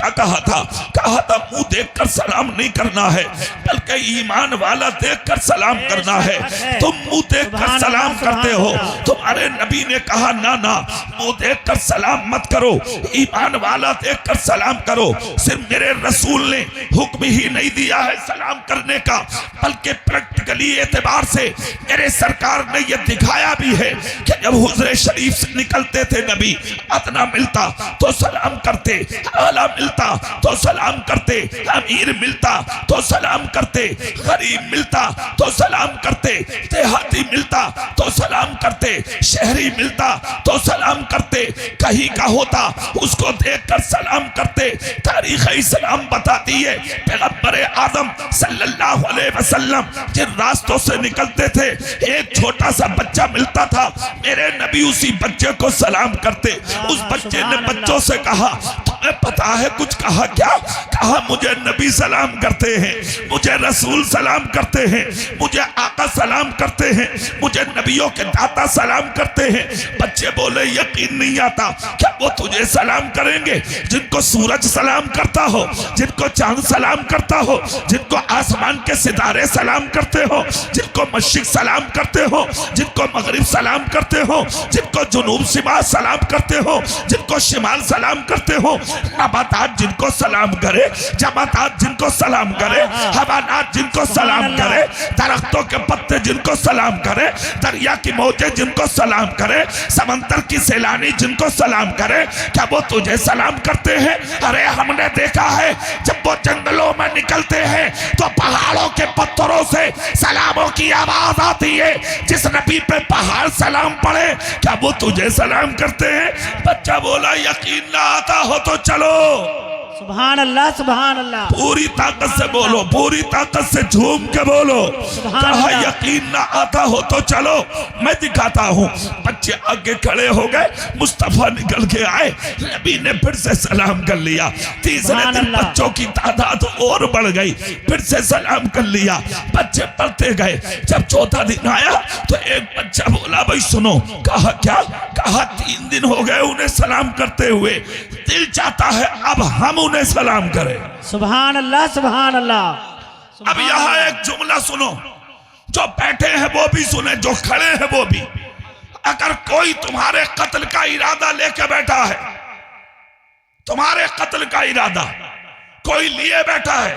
क्या कहा था मुंह देखकर सलाम नहीं करना है, बल्कि ईमान वाला देखकर सलाम करना है। तुम मुंह देखकर सलाम करते हो, तुम्हारे नबी ने कहा ना ना, मुंह देखकर सलाम मत करो, ईमान वाला देखकर सलाम करो। सिर्फ मेरे रसूल ने हुक्म ही नहीं दिया है सलाम करने का, बल्कि प्रैक्टिकली एतबार से मेरे सरकार ने यह दिखाया भी है कि जब हुजरे शरीफ से निकलते थे नबी, अदना मिलता तो सलाम करते, आला मिलता तो सलाम करते, अमीर मिलता तो सलाम करते, गरीब मिलता तो सलाम करते, देहाती मिलता तो सलाम करते, शहरी मिलता तो सलाम करते, कहीं का होता उसको देखकर सलाम करते। तारीख इस्लाम बताती है पैगंबर आदम सल्लल्लाहु अलैहि वसल्लम जिन रास्तों से निकलते थे, एक छोटा सा बच्चा मिलता था, मेरे नबी उसी बच्चे को सलाम करते। उस बच्चे ने बच्चों से कहा तुम्हें पता है कुछ? कहा क्या? कहा मुझे नबी सलाम करते हैं, मुझे रसूल सलाम करते हैं, मुझे आका सलाम करते हैं, मुझे नबियों के दाता सलाम करते हैं। बच्चे बोले यकीन नहीं आता, क्या वो तुझे सलाम करेंगे? जिनको सूरज सलाम करता हो, जिनको चांद सलाम करता हो, जिनको आसमान के सितारे सलाम करते हो, जिनको मशरिक सलाम करते हो, जिनको मगरिब सलाम करते हो, जिनको जुनूब शिमाल सलाम करते हो, जिनको शिमाल सलाम करते हो, नबातात जिनको सलाम करे, जमातात जिनको सलाम करे, हवानात जिनको सलाम करे, दरख्तों के पत्ते जिनको सलाम करे, दरिया की मौजें जिनको सलाम करे, समंदर की सैलानी जिनको सलाम करे, क्या वो तुझे सलाम करते हैं? अरे हमने देखा है जब वो जंगलों में निकलते हैं तो पहाड़ों के पत्थरों से सलामों की आवाज आती है। जिस नबी पे पहाड़ सलाम पड़े, क्या वो तुझे सलाम करते हैं? बच्चा बोला यकीन ना आता हो तो चलो। सुभान अल्लाह, सुभान अल्लाह। पूरी ताकत से बोलो, पूरी ताकत से झूम के बोलो। कहा यकीन ना आता हो तो चलो मैं दिखाता हूँ। बच्चे आगे खड़े हो गए, मुस्तफा निकल के आए, नबी ने फिर से सलाम कर लिया। तीसरे दिन बच्चों की तादाद और बढ़ गई, फिर से सलाम कर लिया, बच्चे पढ़ते गए। जब चौथा दिन आया तो एक बच्चा बोला भाई सुनो। कहा क्या? कहा 3 दिन हो गए उन्हें सलाम करते हुए, दिल चाहता है अब हम उन्हें सलाम करें। सुभान अल्लाह, सुभान अल्लाह। अब यहाँ एक जुमला सुनो, जो बैठे हैं वो भी सुने, जो खड़े हैं वो भी। अगर कोई तुम्हारे कत्ल का इरादा लेके बैठा है, तुम्हारे कत्ल का इरादा कोई लिए बैठा है,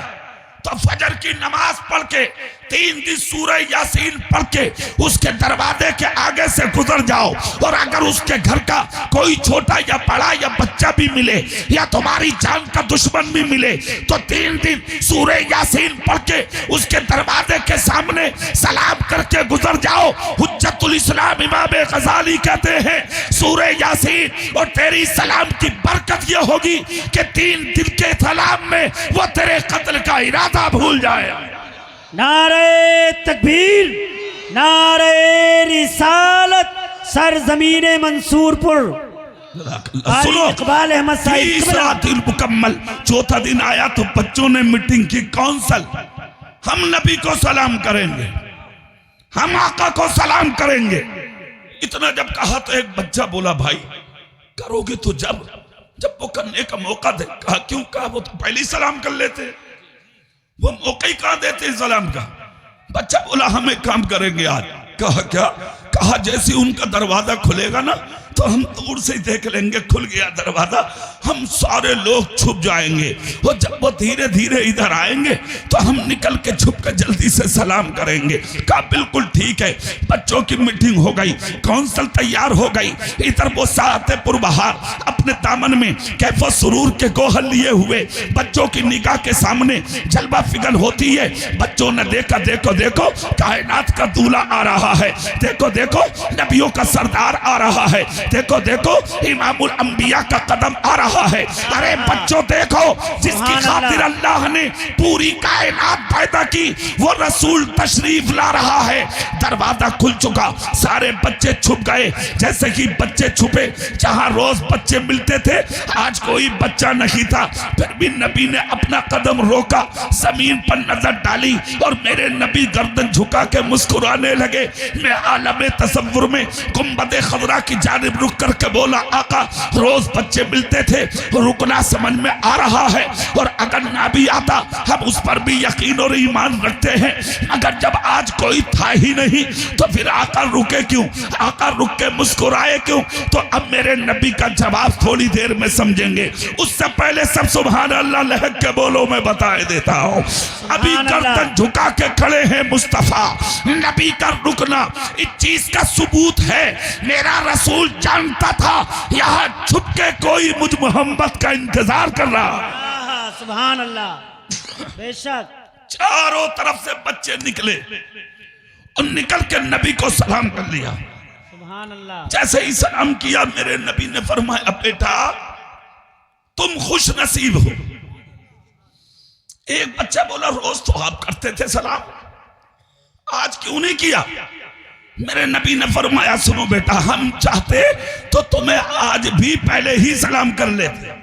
तो फजर की नमाज पढ़ के 3 दिन सूरह यासीन पढ़ के उसके दरवाजे के आगे से गुजर जाओ। और अगर उसके घर का कोई छोटा या बड़ा या बच्चा भी मिले या तुम्हारी जान का दुश्मन भी मिले, तो 3 दिन सूरह यासीन पढ़ के उसके दरवाजे के सामने सलाम करके गुजर जाओ। हुज्जतुल इस्लाम इमाम गजाली कहते हैं सूरह यासीन और तेरी सलाम की बरकत यह होगी कि 3 दिन के सलाम में वो तेरे कत्ल का इरादा भूल जाए। नारे तकबीर, नारे रिसालत, सरजमीन मंसूरपुर। सुनो, इकबाल अहमद तीसरा दिन मुकम्मल, चौथा दिन आया तो बच्चों ने मीटिंग की, कौंसल, हम नबी को सलाम करेंगे, हम आका को सलाम करेंगे। इतना जब कहा तो एक बच्चा बोला भाई करोगे तो जब वो करने का मौका दे। कहा क्यों? कहा वो तो पहले ही सलाम कर लेते, वो मौका ही कहाँ देते सलाम का। बच्चा बोला हम एक काम करेंगे आज। कहा क्या? कहा जैसे उनका दरवाजा खुलेगा ना तो हम दूर से देख लेंगे, खुल गया दरवाजा, हम सारे लोग छुप जाएंगे, और जब वो धीरे धीरे इधर आएंगे तो हम निकल के छुप कर जल्दी से सलाम करेंगे। कहा बिल्कुल ठीक है। बच्चों की मीटिंग हो गई, काउंसिल तैयार हो गई। इधर वो सातेपुर बहार अपने दामन में कैफो सुरूर के गोहल लिए हुए बच्चों की निगाह के सामने जलवा फिगन होती है। बच्चों ने देखा, देखो देखो कायनात का दूल्हा आ रहा है, देखो देखो नबियों का सरदार आ रहा है, देखो देखो इमामुल अंबिया का कदम आ रहा है। अरे बच्चों देखो, जिसकी खातिर अल्लाह ने पूरी कायनात पैदा की वो रसूल तशरीफ ला रहा है। दरवाजा खुल चुका, सारे बच्चे छुप गए। जैसे कि बच्चे छुपे, जहां रोज बच्चे मिलते थे आज कोई बच्चा नहीं था। फिर भी नबी ने अपना कदम रोका, जमीन पर नजर डाली और मेरे नबी गर्दन झुका के मुस्कुराने लगे। मैं आलम तसव्वुर में गुंबद खजरा की जानिब तालिब रुक करके बोला, आका रोज बच्चे मिलते थे, रुकना समझ में आ रहा है और अगर ना भी आता हम उस पर भी यकीन और ईमान रखते हैं, अगर जब आज कोई था ही नहीं तो फिर आका रुके क्यों, आका रुक के मुस्कुराए क्यों। तो अब मेरे नबी का जवाब थोड़ी देर में समझेंगे, उससे पहले सब सुभान अल्लाह लहक के बोलो, मैं बताए देता हूँ। अभी गर्दन झुका के खड़े हैं मुस्तफा, नबी का रुकना इस चीज का सबूत है। मेरा रसूल जानता था यहाँ छुप के कोई मुझ मोहम्मद का इंतजार कर रहा। सुभान अल्लाह, बेशक। चारों तरफ से बच्चे निकले और निकल के नबी को सलाम कर लिया। सुभान अल्लाह। जैसे ही सलाम किया मेरे नबी ने फरमाया, बेटा तुम खुश नसीब हो। एक बच्चा बोला, रोज तो आप करते थे सलाम, आज क्यों नहीं किया। मेरे नबी ने फरमाया, सुनो बेटा, हम चाहते तो तुम्हें आज भी पहले ही सलाम कर लेते।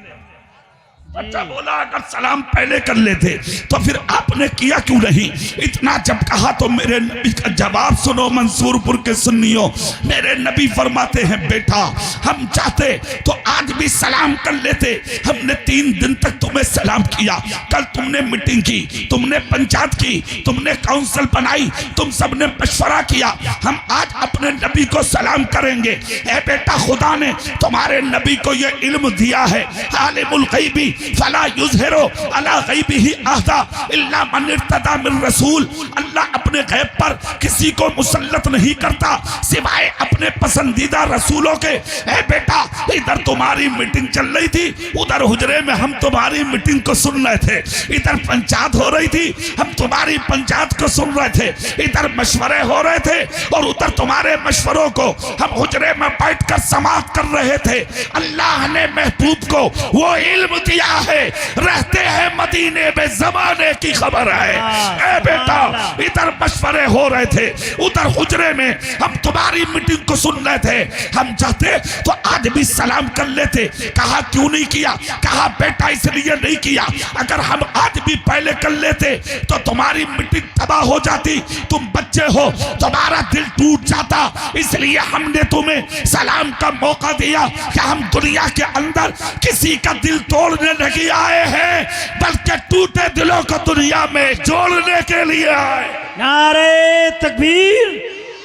बच्चा बोला, अगर सलाम पहले कर लेते तो फिर आपने किया क्यों नहीं। इतना जब कहा तो मेरे नबी का जवाब सुनो मंसूरपुर के सुन्नियों। मेरे नबी फरमाते हैं, बेटा हम चाहते तो आज भी सलाम कर लेते। हमने 3 दिन तक तुम्हें सलाम किया, कल तुमने मीटिंग की, तुमने पंचायत की, तुमने काउंसिल बनाई, तुम सबने मशवरा किया, हम आज अपने नबी को सलाम करेंगे। ए बेटा, खुदा ने तुम्हारे नबी को यह इल्म दिया है, आलिमुल गैबी फला युज़हिरु अला गैबिही अहदा इल्ला मन इर्तदा मिन रसूल। अल्लाह अपने गैब पर किसी को मुसल्लत नहीं करता सिवाय अपने पसंदीदा रसूलों के। ए बेटा, इधर तुम्हारी मीटिंग चल रही थी, उधर हुजरे में हम तुम्हारी मीटिंग को सुन रहे थे, इधर पंचायत हो रही थी, हम तुम्हारी पंचायत को सुन रहे थे, इधर मशवरे हो रहे थे और उधर तुम्हारे मशवरों को हम हुजरे में बैठकर समाअत कर रहे थे। अल्लाह ने महबूब को वो इल्म दिया है, रहते हैं मदीने में, जमाने की खबर है। ए बेटा, इधर मशवरे हो रहे थे, उधर हुजरे में हम तुम्हारी मीटिंग को सुन रहे थे, हम चाहते तो आज भी सलाम कर लेते। कहा क्यों नहीं किया। कहा बेटा इसलिए नहीं किया, अगर हम आज भी पहले कर लेते तो तुम्हारी मीटिंग तबाह हो जाती, तुम बच्चे हो, तुम्हारा दिल टूट जाता, इसलिए हमने तुम्हें सलाम का मौका दिया कि हम दुनिया के अंदर किसी का दिल तोड़ने नहीं आए हैं, बल्कि टूटे दिलों को दुनिया में जोड़ने के लिए आए। नारे तकबीर,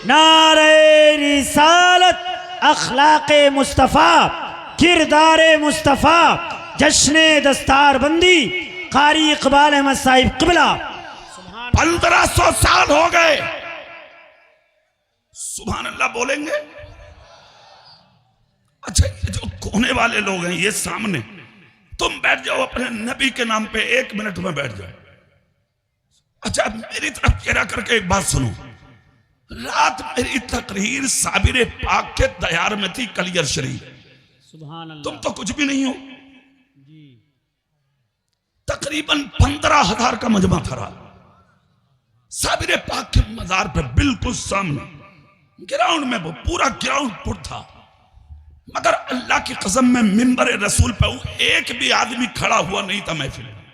नारे रिसालत, अखलाक़े मुस्तफ़ा, किरदारे मुस्तफ़ा, जश्ने दस्तारबंदी, कारी इकबाल अहमद साहिब किबला। 1500 साल हो गए। सुभान अल्लाह बोलेंगे। अच्छा, ये जो कोने वाले लोग हैं ये सामने, तुम बैठ जाओ अपने नबी के नाम पे, 1 मिनट में बैठ जाओ। अच्छा, मेरी तरफ चेहरा करके एक बात सुनो। रात मेरी तकरीर साबिर पाक के दयार में थी, कलियर शरीफ। सुभान अल्लाह। तुम तो कुछ भी नहीं हो। तकरीबन 15,000 का मजमा था रात, साबिर पाक के मजार पे बिल्कुल सामने ग्राउंड में, वो पूरा ग्राउंड पुर था। मगर अल्लाह की कसम में मिंबर रसूल पे एक भी आदमी खड़ा हुआ नहीं था महफिल में।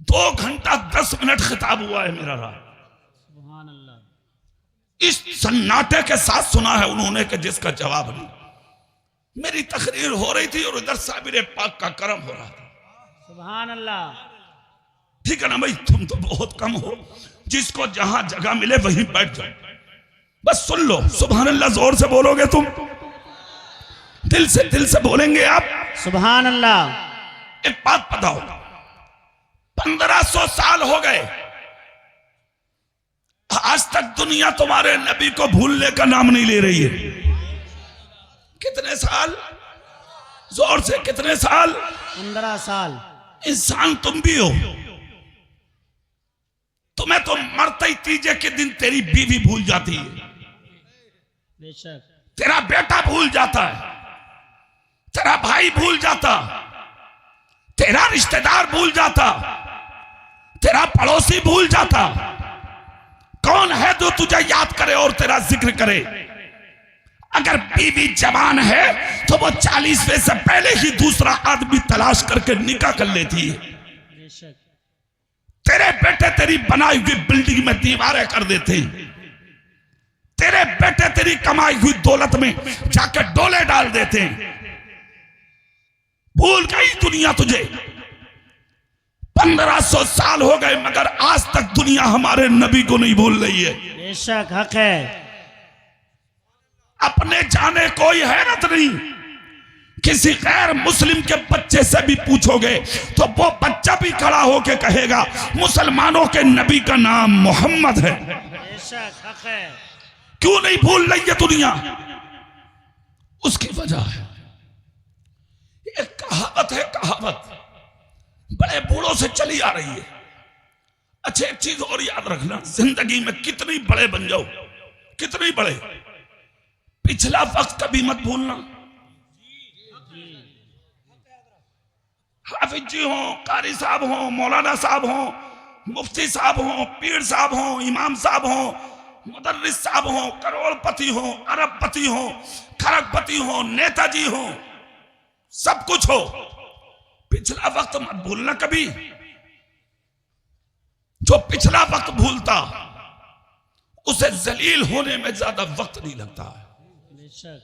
2 घंटा 10 मिनट खिताब हुआ है मेरा रात। सुभान अल्लाह। इस सन्नाटे के साथ सुना है उन्होंने कि जिसका जवाब नहीं। मेरी तकरीर हो रही थी और इधर साबिर पाक का करम हो रहा था। सुभान अल्लाह। ठीक है ना भाई, तुम तो बहुत कम हो, जिसको जहां जगह मिले वहीं बैठ जाओ, बस सुन लो। सुभान अल्लाह जोर से बोलोगे तुम, दिल से बोलेंगे आप। सुभान अल्लाह। एक बात बताओ, 1500 साल हो गए, आज तक दुनिया तुम्हारे नबी को भूलने का नाम नहीं ले रही है। कितने साल, जोर से कितने साल? 15 साल। इंसान तुम भी हो, तुम्हें तो मरते ही तीजे के दिन तेरी बीवी भूल जाती है, बेशक। तेरा बेटा भूल जाता है, तेरा भाई भूल जाता, तेरा रिश्तेदार भूल जाता, तेरा पड़ोसी भूल जाता। कौन है जो तुझे याद करे और तेरा जिक्र करे? अगर बीवी जवान है तो वो 40वें से पहले ही दूसरा आदमी तलाश करके निकाह कर लेती है। बेशक। तेरे बेटे तेरी बनाई हुई बिल्डिंग में दीवारें कर देते हैं, तेरे बेटे तेरी कमाई हुई दौलत में जाकर डोले डाल देते हैं। भूल गई दुनिया तुझे। 1500 साल हो गए मगर आज तक दुनिया हमारे नबी को नहीं भूल रही है। बेशक हक है। अपने जाने कोई हैरत नहीं। किसी गैर मुस्लिम के बच्चे से भी पूछोगे तो वो बच्चा भी खड़ा होकर कहेगा मुसलमानों के नबी का नाम मोहम्मद है। बेशक हक है। क्यों नहीं भूल रही है दुनिया? उसकी वजह है एक कहावत है, कहावत बड़े बूढ़ों से चली आ रही है। अच्छा एक चीज और याद रखना, जिंदगी में कितनी बड़े बन जाओ, कितनी बड़े, पिछला वक्त कभी मत भूलना। हाफिज जी हो, कारी साहब हो, मौलाना साहब हो, मुफ्ती साहब हो, पीर साहब हो, इमाम साहब हो, मुदर्रिस साहब हो, करोड़पति हो, अरबपति हो, खरगपति हो, नेताजी हो, सब कुछ हो, पिछला वक्त मत भूलना कभी। जो पिछला वक्त भूलता उसे जलील होने में ज्यादा वक्त नहीं लगता है।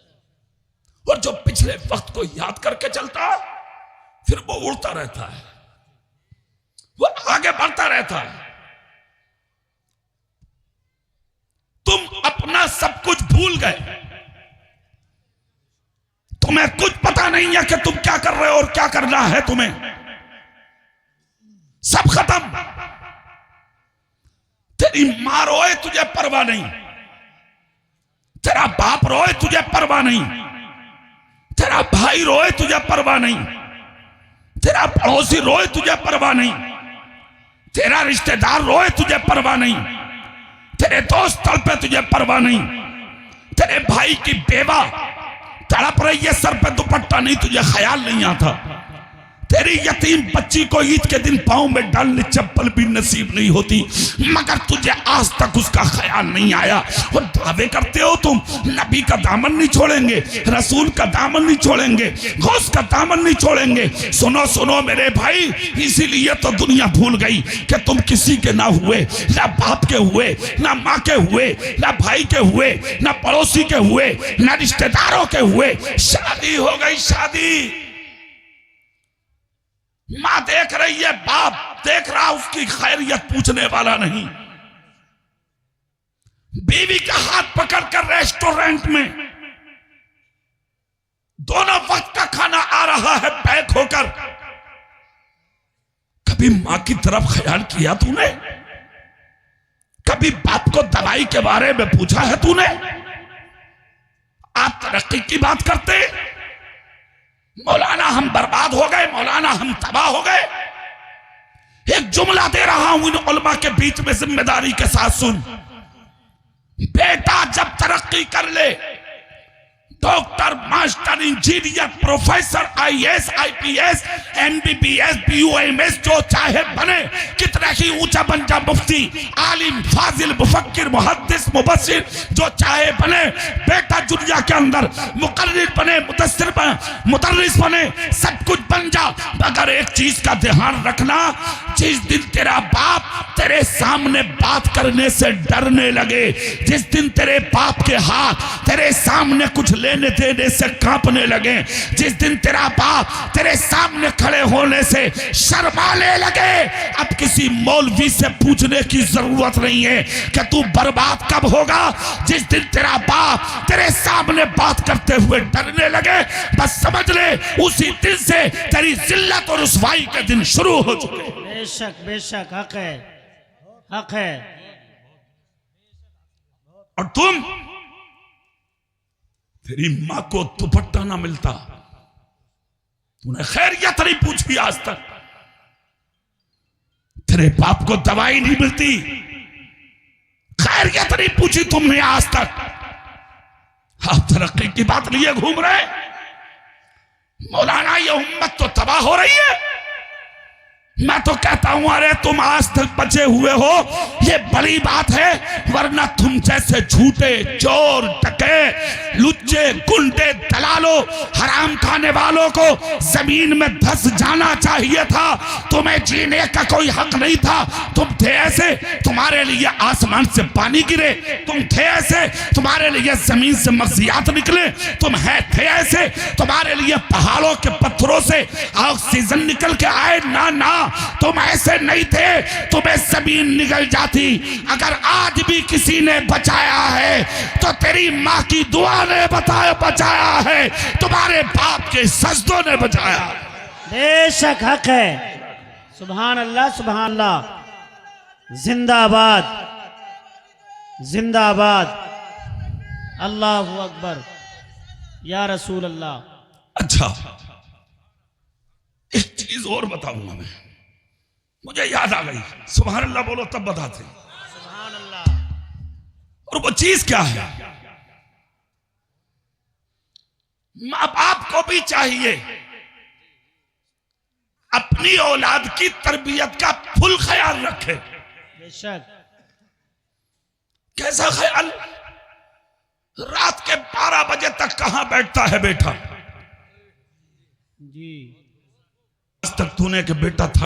और जो पिछले वक्त को याद करके चलता फिर वो उड़ता रहता है, वो आगे बढ़ता रहता है। तुम अपना सब कुछ भूल गए, तुम्हें कुछ पता नहीं है कि तुम क्या कर रहे हो और क्या करना है तुम्हें। सब खत्म। तेरी मां रोए तुझे परवाह नहीं, तेरा बाप रोए तुझे परवाह नहीं, तेरा भाई रोए तुझे परवाह नहीं, तेरा पड़ोसी रोए तुझे परवाह नहीं, तेरा रिश्तेदार रोए तुझे परवाह नहीं, तेरे दोस्त तड़पे तुझे परवाह नहीं, तेरे भाई की बेवा तड़प रही है सर पे दुपट्टा नहीं तुझे ख्याल नहीं आता, तेरी यतीम बच्ची को ईद के दिन पांव में डालने चप्पल भी नसीब नहीं होती मगर तुझे आज तक उसका ख्याल नहीं आया। और दावे करते हो तुम नबी का दामन नहीं छोड़ेंगे, रसूल का दामन नहीं छोड़ेंगे, गौस का दामन नहीं छोड़ेंगे। सुनो सुनो मेरे भाई, इसीलिए तो दुनिया भूल गई कि तुम किसी के ना हुए, ना बाप के हुए, ना माँ के हुए, ना भाई के हुए, ना पड़ोसी के हुए, ना रिश्तेदारों के हुए। शादी हो गई, शादी, मां देख रही है, बाप देख रहा, उसकी खैरियत पूछने वाला नहीं। बीवी का हाथ पकड़कर रेस्टोरेंट में दोनों वक्त का खाना आ रहा है पैक होकर, कभी मां की तरफ ख्याल किया तूने? कभी बाप को दवाई के बारे में पूछा है तूने? आप तरक्की की बात करते, मौलाना हम बर्बाद हो गए, मौलाना हम तबाह हो गए। एक जुमला दे रहा हूं इन उलमा के बीच में जिम्मेदारी के साथ सुन। बेटा जब तरक्की कर ले, doctor, master, engineer, professor, IAS, IPS, MBBS, BOMS जो चाहे बने, कितना ही ऊंचा बन जा, मुफ्ती, आलिम, फाजिल, मुफक्किर, मुहद्दिस, मुबस्सिर जो चाहे बने। बेटा दुनिया के अंदर मुकर्रिर बने, मुदस्सिर बने, मुदर्रिस बने, सब कुछ बन जा, मगर एक चीज का ध्यान रखना, जिस दिन तेरा बाप तेरे सामने बात करने से डरने लगे, जिस दिन तेरे बाप के हाथ तेरे सामने कुछ लेने देने से कांपने लगे, जिस दिन तेरा बाप तेरे सामने खड़े होने से शर्माने लगे, अब किसी मौलवी से पूछने की जरूरत नहीं है कि तू बर्बाद कब होगा। जिस दिन तेरा बाप तेरे सामने बात करते हुए डरने लगे, बस समझ ले उसी दिन से तेरी जिल्लत और रुसवाई के दिन शुरू हो चुके। बेशक बेशक हक है, हक है। और तुम, तेरी मां को दुपट्टा ना मिलता, तूने खैरियत नहीं पूछी आज तक, तेरे बाप को दवाई नहीं मिलती, खैरियत नहीं पूछी तुमने आज तक। आप तरक्की की बात लिए घूम रहे। मौलाना ये उम्मत तो तबाह हो रही है, मैं तो कहता हूं अरे तुम आज तक बचे हुए हो, ये बड़ी बात है, वरना तुम जैसे झूठे चोर टके लुच्चे गुंडे दलालों हराम खाने वालों को जमीन में धंस जाना चाहिए था। तुम्हें जीने का कोई हक नहीं था। तुम थे ऐसे, तुम्हारे लिए आसमान से पानी गिरे, तुम थे ऐसे, तुम्हारे लिए जमीन से मर्जियात निकले, तुम थे ऐसे, तुम्हारे लिए पहाड़ों के पत्थरों से ऑक्सीजन निकल के आए। ना ना, तुम ऐसे नहीं थे, तुम्हें जमीन निकल जाती। अगर आज भी किसी ने बचाया है तो तेरी माँ की दुआ ने बचाया है, तुम्हारे बाप के सजदों ने बचाया। बेशक हक है। सुभान अल्लाह, सुभान अल्लाह। जिंदाबाद, जिंदाबाद। अल्लाहु अकबर, या रसूल अल्लाह। अच्छा, एक चीज और बताऊंगा मैं, मुझे याद आ गई। सुभान अल्लाह बोलो तब बताते। सुभान अल्लाह। और वो चीज क्या है? मां बाप को भी चाहिए अपनी औलाद की तरबियत का फुल ख्याल रखे। बेशक। कैसा ख्याल? रात के 12 बजे तक कहां बैठता है बेटा? जी। आज तक तूने के बेटा था